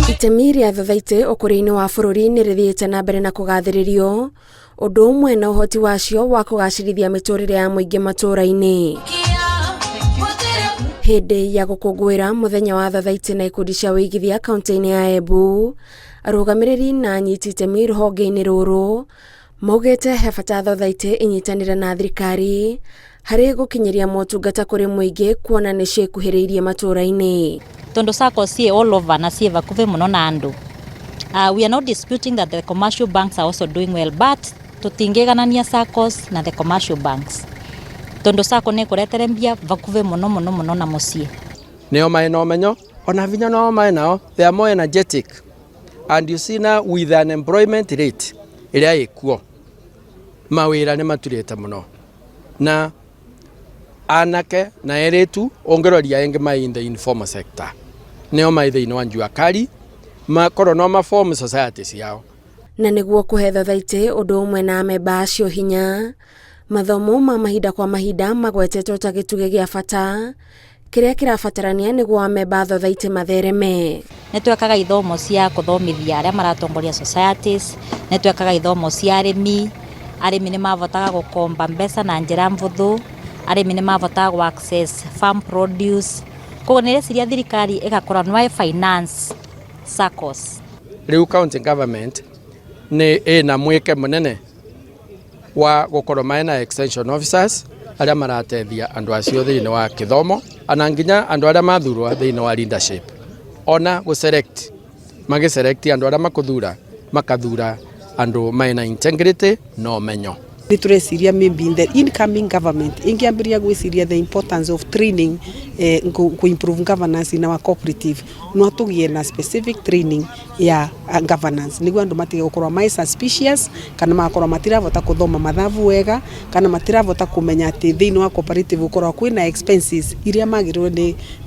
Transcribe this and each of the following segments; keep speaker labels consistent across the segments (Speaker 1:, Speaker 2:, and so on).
Speaker 1: Itemi rĩa thothaitĩ ũkũria-inĩ wa bũrũri nĩ rĩthiĩte na mbere na kũgathĩrĩrio ũndũ ũmwe na ũhoti wacio wa kũgacĩrithia mĩtũrĩre ya mũingĩ matũũra-inĩ. Hĩndĩ ya gũkũngũĩra mũthenya wa thothaitĩ na ikundi cia ũigithia kaunti-inĩ ya Embu, arũgamĩrĩri na anyiti itemi rũhonge-inĩ rũrũ maugĩte he bata thothaitĩ inyitanĩre na thirikari harĩ gũkinyĩria motungata kũrĩ mũingĩ kuona nĩ ciĩkuhĩrĩirie matũũra-inĩ.
Speaker 2: Tondo SACCOs ciĩ all over na ciĩ vakuve mũno na andũ. We are not disputing that the commercial banks are also doing well, but tutingĩganania SACCOs na the commercial banks. Tondo SACCO nĩ kũretere mbia vakuve mũno na mũciĩ.
Speaker 3: Nĩo maĩ na ũmenyo, ona vinya nao maĩ nao, they are more energetic. And you see now with an employment rate, ĩrĩa ĩkuo, mawĩra nĩ maturĩte mũno. Na anake na erĩtu ongeroria engĩ mai in the informal sector. Nĩo mai thĩinĩ wa njua kari, makorwo no maform societies yao.
Speaker 1: Na nĩguo kũhe thothaitĩ ũndũ ũmwe na amemba acio hinya, mathomo ma mahinda kwa mahinda magwetetwo ta gĩtugĩ gĩa bata kĩrĩa kĩrabatarania nĩguo amemba thothaitĩ mathereme.
Speaker 2: Nĩ twekaga ithomo cia kũthomithia arĩa maratongoria societies, nĩ twekaga ithomo cia arĩmi nĩ mavotaga gũkomba mbeca na njĩra mvũthũ, arĩmi nĩ mavotaga access farm produce. Koguo nĩ reciria thirikari ĩgakora no finance SACCOs.
Speaker 3: Rĩu county government nĩ ĩna mweke mũnene wa gũkorwo maena extension officers arĩa marateithia andũ acio thĩinĩ wa kĩthomo, ana nginya andũ arĩa mathurwo thĩinĩ wa leadership. Ona gũselect, magĩselect andũ arĩa makũthura, makathura andũ maena integrity na ũmenyo.
Speaker 4: Nĩ tũreciria maybe in the incoming government ingĩambĩrĩria gwĩciria the importance of training to improve governance in our cooperative. No tũgĩe na specific training ya governance nĩguo andũ matige gũkorwo mai suspicious kana magakorwo matiravota kũthoma mathabu wega kana matiravota kũmenya atĩ thĩinĩ wa cooperative gũkorwo kwĩna expenses iria magĩrĩirwo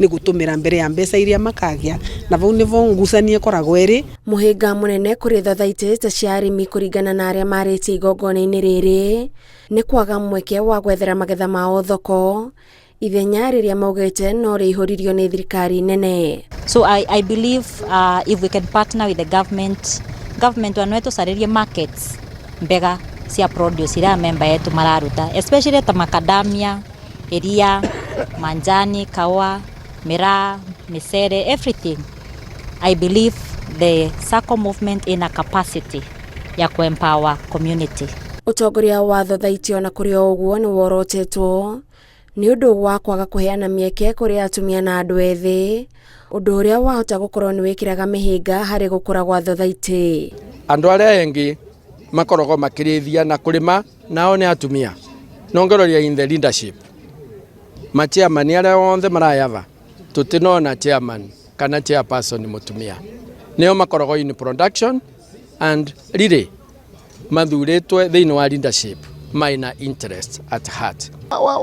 Speaker 4: nĩ gũtũmĩra mbere ya mbeca iria makagĩa, na vau nĩvo ngucanio ĩkoragwo ĩrĩ.
Speaker 1: Mũhĩnga mũnene kũrĩ thothaitĩ ta cia arĩmi kũringana na arĩa marĩtie igongona-inĩ rĩrĩ nĩ kwaga mweke wa gwethera magetha mao thoko ithenya rĩrĩa maugĩte no rĩihũririo nĩ thirikari nene.
Speaker 2: So I believe if we can partner with the government wanetũcarĩrie markets mbega cia produce iria member yetu mararuta, especially ta macadamia, iria, manjani, kawa, miraa, misere, everything. I believe the SACCO movement in a capacity ya ku-empower community.
Speaker 1: Ũtongoria wa thothaitĩ ona kũrĩ ũguo nĩ worotetwo nĩ ũndũ wa kwaga kũheana mĩeke kũrĩ atumia na andũ ethĩ, ũndũ ũrĩa wahota gũkorwo nĩ wĩkĩraga mĩhĩnga harĩ gũkũra gwa thothaitĩ.
Speaker 3: Andũ arĩa engĩ makoragwo makĩrĩithia na kũrĩma nao nĩ atumia. Nongeroria in the leadership. Chairman arĩa othe marayava tũtinona chairman kana chairperson mũtumia. Nĩo makoragwo in production and really mathurĩtwe thĩinĩ wa leadership maina interest at heart.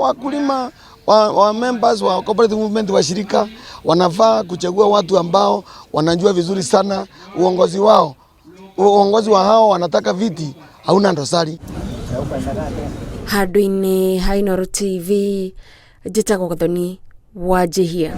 Speaker 5: Wakulima wa members wa cooperative movement wa shirika wanafaa kuchagua watu ambao wanajua vizuri sana uongozi wao. Uongozi wa hao wanataka viti hauna ndosari.
Speaker 1: Handũ-inĩ ha Inooro TV, njĩtagwo Gathoni Wanjihia.